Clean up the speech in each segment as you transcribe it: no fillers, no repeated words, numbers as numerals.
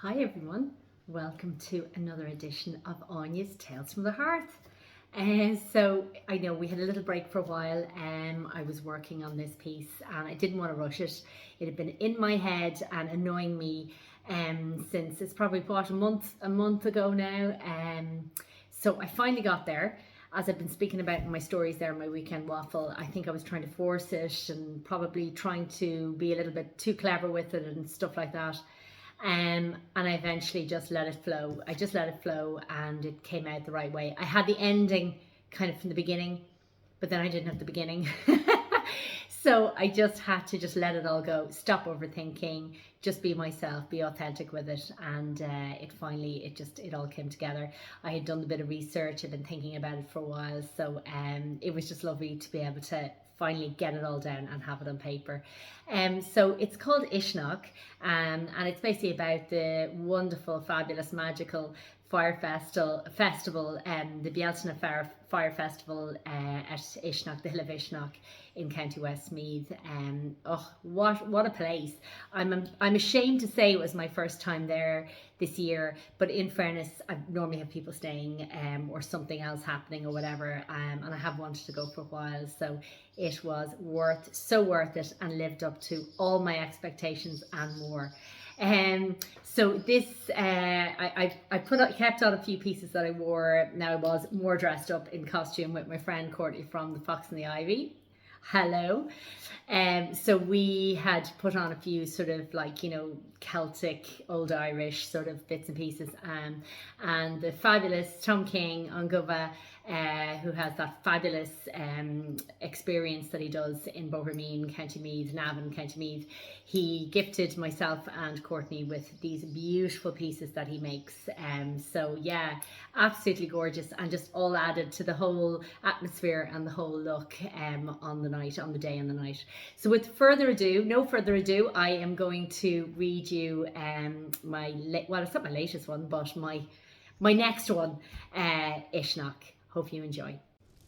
Hi everyone, welcome to another edition of Áine's Tales from the Hearth. And so I know we had a little break for a while. I was working on this piece and I didn't want to rush it. It had been in my head and annoying me since it's probably a month ago now. So I finally got there. As I've been speaking about in my stories there, my weekend waffle, I think I was trying to force it and probably trying to be a little bit too clever with it and stuff like that. And I eventually just let it flow. I just let it flow and it came out the right way. I had the ending kind of from the beginning, but then I didn't have the beginning. So I just had to just let it all go, stop overthinking, just be myself, be authentic with it. And it all came together. I had done a bit of research, I'd been thinking about it for a while. So it was just lovely to be able to finally get it all down and have it on paper. So it's called Uisneach, and it's basically about the wonderful, fabulous, magical fire festival, the Bealtaine Fire Festival at Uisneach, the Hill of Uisneach in County Westmeath. Oh, what a place! I'm ashamed to say it was my first time there this year, but in fairness, I normally have people staying or something else happening or whatever, and I have wanted to go for a while, so it was so worth it and lived up to all my expectations and more. So this, kept on a few pieces that I wore. Now I was more dressed up in costume with my friend Courtney from The Fox and the Ivy. Hello. So we had put on a few sort of Celtic, old Irish sort of bits and pieces. And the fabulous Tom King on Gova, who has that fabulous experience that he does in Bohermeen, County Meath, Navan, County Meath. He gifted myself and Courtney with these beautiful pieces that he makes. So yeah, absolutely gorgeous and just all added to the whole atmosphere and the whole look on the day and the night. So with no further ado, I am going to read you it's not my latest one, but my next one, Uisneach. Hope you enjoy.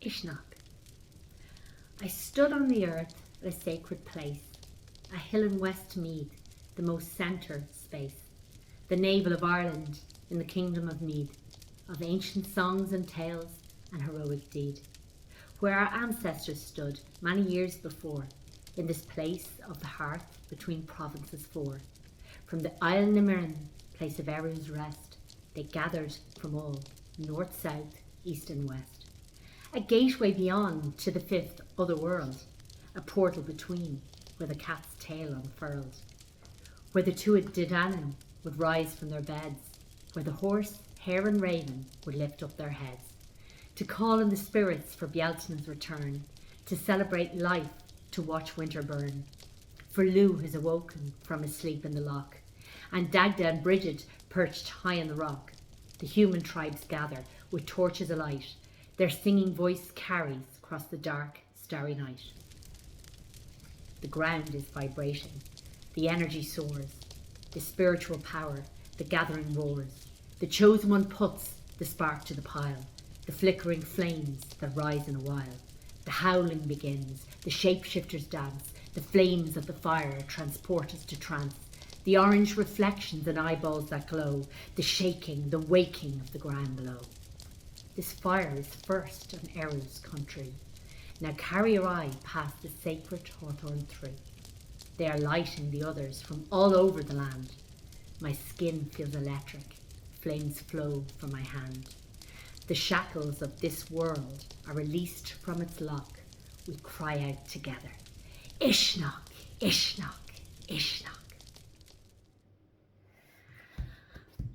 Uisneach. I stood on the earth at a sacred place, a hill in Westmeath, the most centre space, the navel of Ireland in the kingdom of Meath, of ancient songs and tales and heroic deed, where our ancestors stood many years before, in this place of the hearth between provinces four. From the Isle Nimirin, place of Error's rest, they gathered from all, north, south, east and west. A gateway beyond to the fifth other world, a portal between, where the cat's tail unfurled, where the Tuatha De Danann would rise from their beds, where the horse, hare and raven would lift up their heads, to call in the spirits for Bealtaine's return, to celebrate life, to watch winter burn. For Lugh has awoken from his sleep in the loch, and Dagda and Bridget perched high on the rock. The human tribes gather, with torches alight, their singing voice carries across the dark, starry night. The ground is vibrating, the energy soars, the spiritual power, the gathering roars. The chosen one puts the spark to the pile, the flickering flames that rise in a while. The howling begins, the shapeshifters dance, the flames of the fire transport us to trance. The orange reflections and eyeballs that glow, the shaking, the waking of the ground below. This fire is first on Error's country. Now carry your eye past the sacred hawthorn tree. They are lighting the others from all over the land. My skin feels electric, flames flow from my hand. The shackles of this world are released from its lock. We cry out together, Uisneach, Uisneach, Uisneach.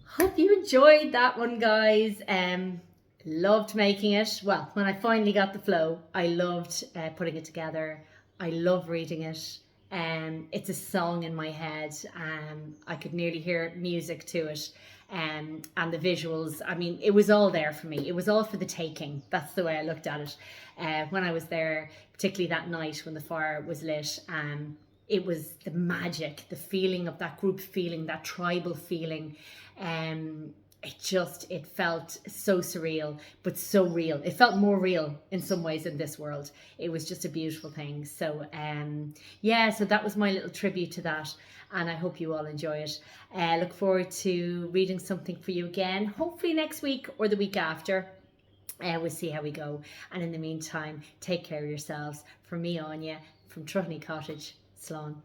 Hope you enjoyed that one, guys. Loved making it. Well, when I finally got the flow, I loved putting it together. I love reading it. It's a song in my head. I could nearly hear music to it. And the visuals, I mean, it was all there for me. It was all for the taking. That's the way I looked at it. When I was there, particularly that night when the fire was lit, it was the magic, the feeling of that group feeling, that tribal feeling. it felt so surreal, but so real. It felt more real in some ways in this world. It was just a beautiful thing. So yeah, so that was my little tribute to that, and I hope you all enjoy it. Look forward to reading something for you again, hopefully next week or the week after. We'll see how we go. And in the meantime, take care of yourselves. From me, Áine, from Trutney Cottage, Slán.